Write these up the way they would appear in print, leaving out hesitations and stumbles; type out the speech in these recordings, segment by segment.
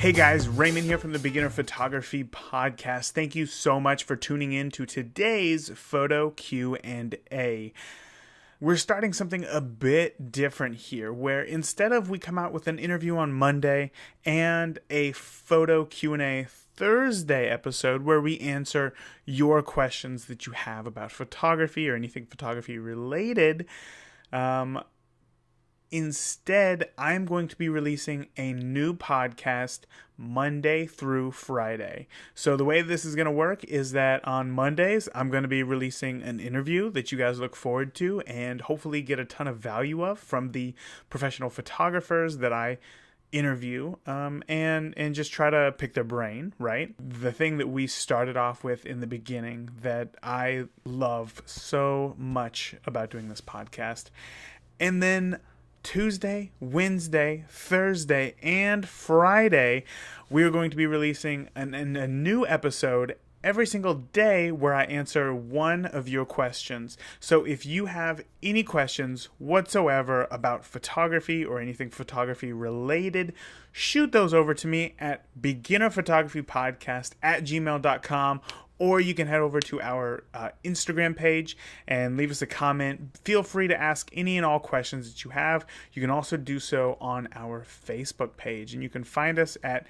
Hey guys, Raymond here from the Beginner Photography Podcast. Thank you so much for tuning in to today's photo Q&A. We're starting something a bit different here, where instead of we come out with an interview on Monday and a photo Q&A Thursday episode where we answer your questions that you have about photography or anything photography related, instead, I'm going to be releasing a new podcast Monday through Friday. So the way this is going to work is that on Mondays, I'm going to be releasing an interview that you guys look forward to and hopefully get a ton of value of from the professional photographers that I interview, and just try to pick their brain, right? The thing that we started off with in the beginning that I love so much about doing this podcast. And then Tuesday, Wednesday, Thursday, and Friday, we are going to be releasing a new episode every single day where I answer one of your questions. So if you have any questions whatsoever about photography or anything photography related, shoot those over to me at beginnerphotographypodcast@gmail.com. Or you can head over to our Instagram page and leave us a comment. Feel free to ask any and all questions that you have. You can also do so on our Facebook page. And you can find us at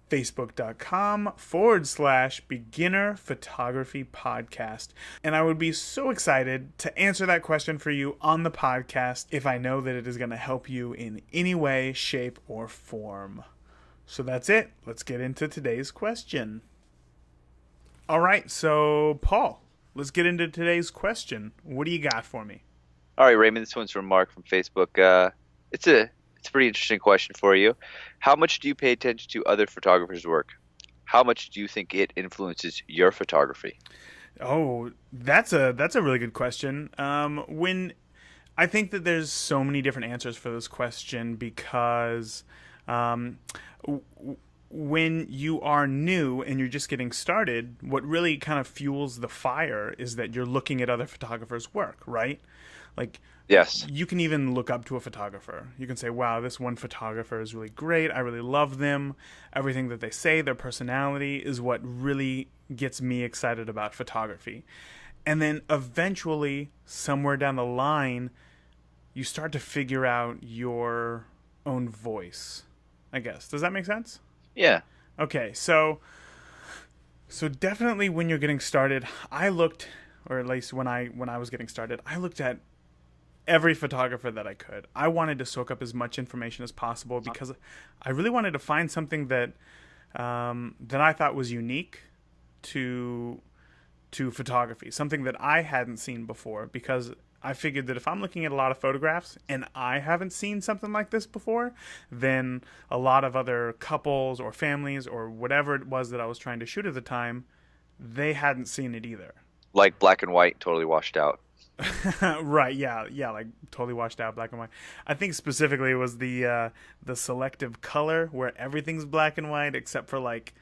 facebook.com/Beginner Photography Podcast. And I would be so excited to answer that question for you on the podcast if I know that it is going to help you in any way, shape, or form. So that's it. Let's get into today's question. All right, so Paul, let's get into today's question. What do you got for me? All right, Raymond, this one's from Mark from Facebook. It's a pretty interesting question for you. How much do you pay attention to other photographers' work? How much do you think it influences your photography? Oh, that's a really good question. When I think that there's so many different answers for this question because when you are new and you're just getting started, what really kind of fuels the fire is that you're looking at other photographers' work, right? Like, Yes. you can even look up to a photographer. You can say, wow, this one photographer is really great. I really love them. Everything that they say, their personality is what really gets me excited about photography. And then eventually, somewhere down the line, you start to figure out your own voice, I guess. Does that make sense? Yeah. Okay, so definitely when you're getting started, I looked, or at least when I was getting started, I looked at every photographer that I could. I wanted to soak up as much information as possible because I really wanted to find something that that I thought was unique to photography, something that I hadn't seen before, because I figured that if I'm looking at a lot of photographs and I haven't seen something like this before, then a lot of other couples or families or whatever it was that I was trying to shoot at the time, they hadn't seen it either. Like black and white, totally washed out. Right, yeah, like totally washed out, black and white. I think specifically it was the selective color where everything's black and white except for like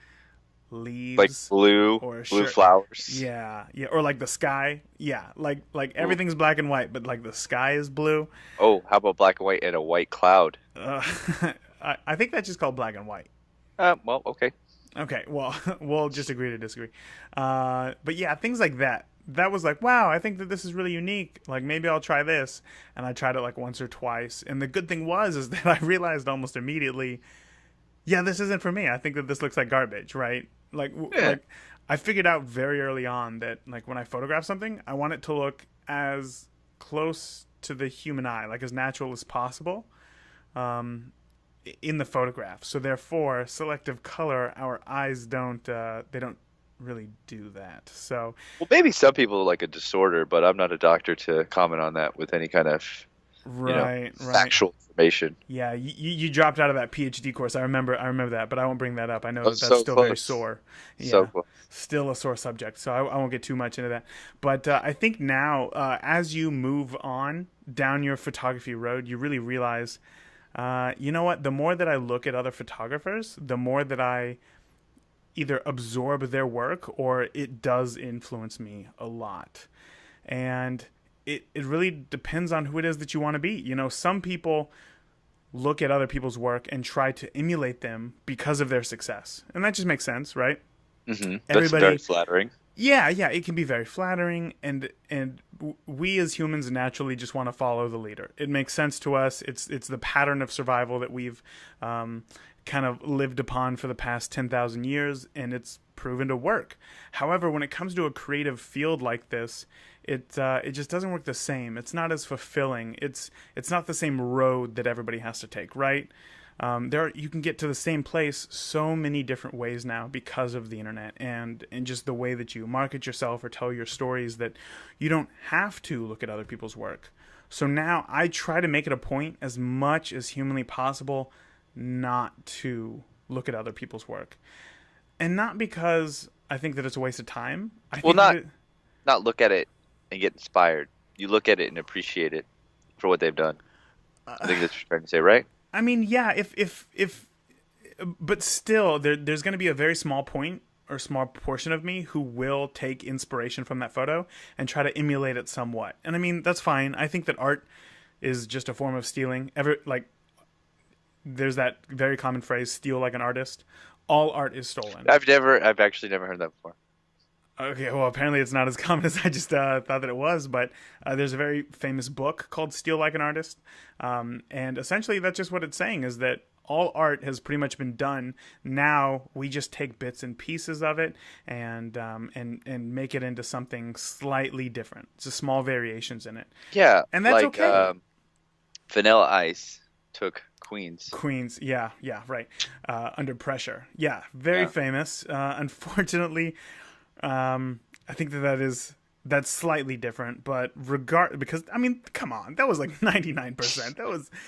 leaves, Like blue flowers. Yeah, or like the sky. Yeah, like everything's black and white, but like the sky is blue. Oh, how about black and white and a white cloud? I think that's just called black and white. Well, okay. Okay, well, we'll just agree to disagree. But yeah, things like that. That was like, wow, I think that this is really unique. Like, maybe I'll try this. And I tried it like once or twice. And the good thing is that I realized almost immediately, yeah, this isn't for me. I think that this looks like garbage, right? Like I figured out very early on that like when I photograph something, I want it to look as close to the human eye, like as natural as possible, in the photograph. So therefore, selective color, our eyes don't really do that. So Well, maybe some people like a disorder, but I'm not a doctor to comment on that with any kind of right. factual information. Yeah, you dropped out of that PhD course. I remember that, but I won't bring that up. I know that's So still very close. sore. Yeah, So close. still a sore subject. So I won't get too much into that. But I think now, as you move on down your photography road, you really realize, you know what? The more that I look at other photographers, the more that I either absorb their work or it does influence me a lot. And it really depends on who it is that you want to be. You know, some people look at other people's work and try to emulate them because of their success. And that just makes sense, right? That's very flattering. Yeah, it can be very flattering, and we as humans naturally just want to follow the leader. It makes sense to us. It's the pattern of survival that we've kind of lived upon for the past 10,000 years, and it's proven to work. However, when it comes to a creative field like this, it just doesn't work the same. It's not as fulfilling. It's not the same road that everybody has to take, right? You can get to the same place so many different ways now because of the internet and just the way that you market yourself or tell your stories, that you don't have to look at other people's work. So now I try to make it a point, as much as humanly possible, not to look at other people's work. And not because I think that it's a waste of time. Not look at it and get inspired. You look at it and appreciate it for what they've done. I think that's what you're trying to say, right? I mean, yeah, but still, there's going to be a very small point or small portion of me who will take inspiration from that photo and try to emulate it somewhat. And I mean, that's fine. I think that art is just a form of stealing. There's that very common phrase, steal like an artist. All art is stolen. I've actually never heard that before. Okay, well, apparently it's not as common as I just thought that it was, but there's a very famous book called Steal Like an Artist, and essentially that's just what it's saying, is that all art has pretty much been done. Now we just take bits and pieces of it and make it into something slightly different. Just small variations in it. Yeah, and that's okay. Vanilla Ice took Queens. Yeah, right. Under Pressure. Yeah, very famous. Unfortunately, I think that's slightly different, but because I mean, come on, that was like 99%.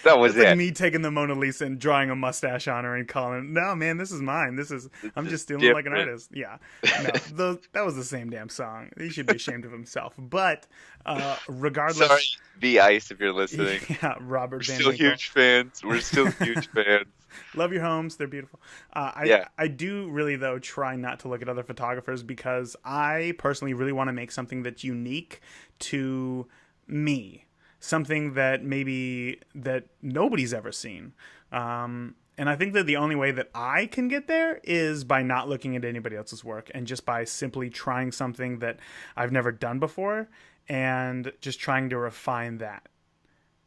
That was like me taking the Mona Lisa and drawing a mustache on her and calling, "No, man, this is mine. I'm just stealing like an artist." Yeah, no, that was the same damn song. He should be ashamed of himself. But regardless, sorry, be Ice if you're listening. Yeah, Robert Van Still Winkle. huge fans. We're still huge fans. Love your homes. They're beautiful. I do really, though, try not to look at other photographers, because I personally really want to make something that's unique to me. Something that nobody's ever seen. And I think that the only way that I can get there is by not looking at anybody else's work, and just by simply trying something that I've never done before and just trying to refine that.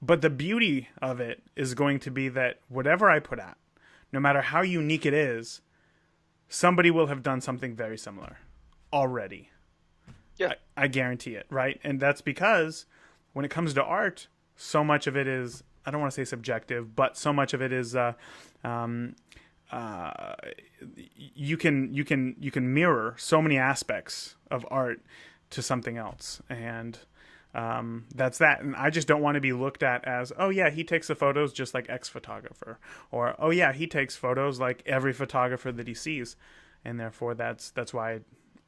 But the beauty of it is going to be that whatever I put out, no matter how unique it is, somebody will have done something very similar already. Yeah. I guarantee it, right? And that's because when it comes to art, so much of it is, I don't want to say subjective, but so much of it is you can mirror so many aspects of art to something else. And that's that. And I just don't want to be looked at as, oh yeah, he takes the photos just like X photographer, or oh yeah, he takes photos like every photographer that he sees, and therefore that's why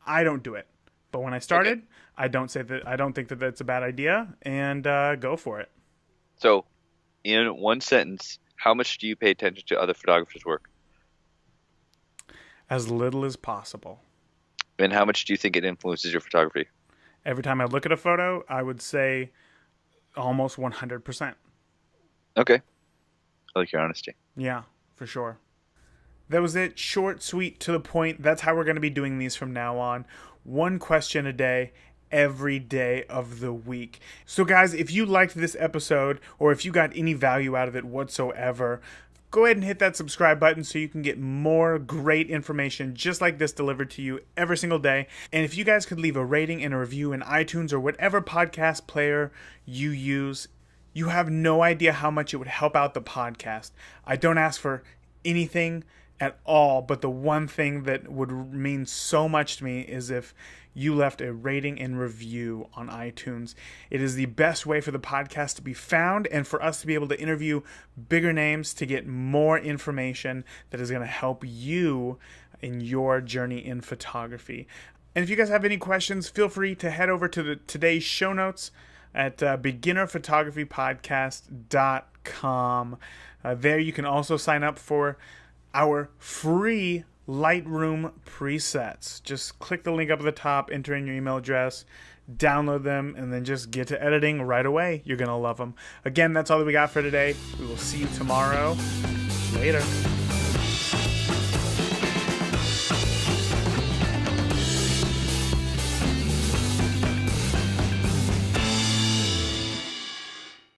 I don't do it. But when I started, I don't think that that's a bad idea, and go for it. So, in one sentence, how much do you pay attention to other photographers' work? As little as possible. And how much do you think it influences your photography? Every time I look at a photo, I would say almost 100%. Okay. I like your honesty. Yeah, for sure. That was it. Short, sweet, to the point. That's how we're going to be doing these from now on. One question a day, every day of the week. So guys, if you liked this episode, or if you got any value out of it whatsoever, go ahead and hit that subscribe button so you can get more great information just like this delivered to you every single day. And if you guys could leave a rating and a review in iTunes or whatever podcast player you use, you have no idea how much it would help out the podcast. I don't ask for anything at all, but the one thing that would mean so much to me is if you left a rating and review on iTunes. It is the best way for the podcast to be found and for us to be able to interview bigger names to get more information that is going to help you in your journey in photography. And if you guys have any questions, feel free to head over to today's show notes at beginnerphotographypodcast.com. There you can also sign up for our free Lightroom presets. Just click the link up at the top, enter in your email address, download them, and then just get to editing right away. You're going to love them. Again, that's all that we got for today. We will see you tomorrow. Later.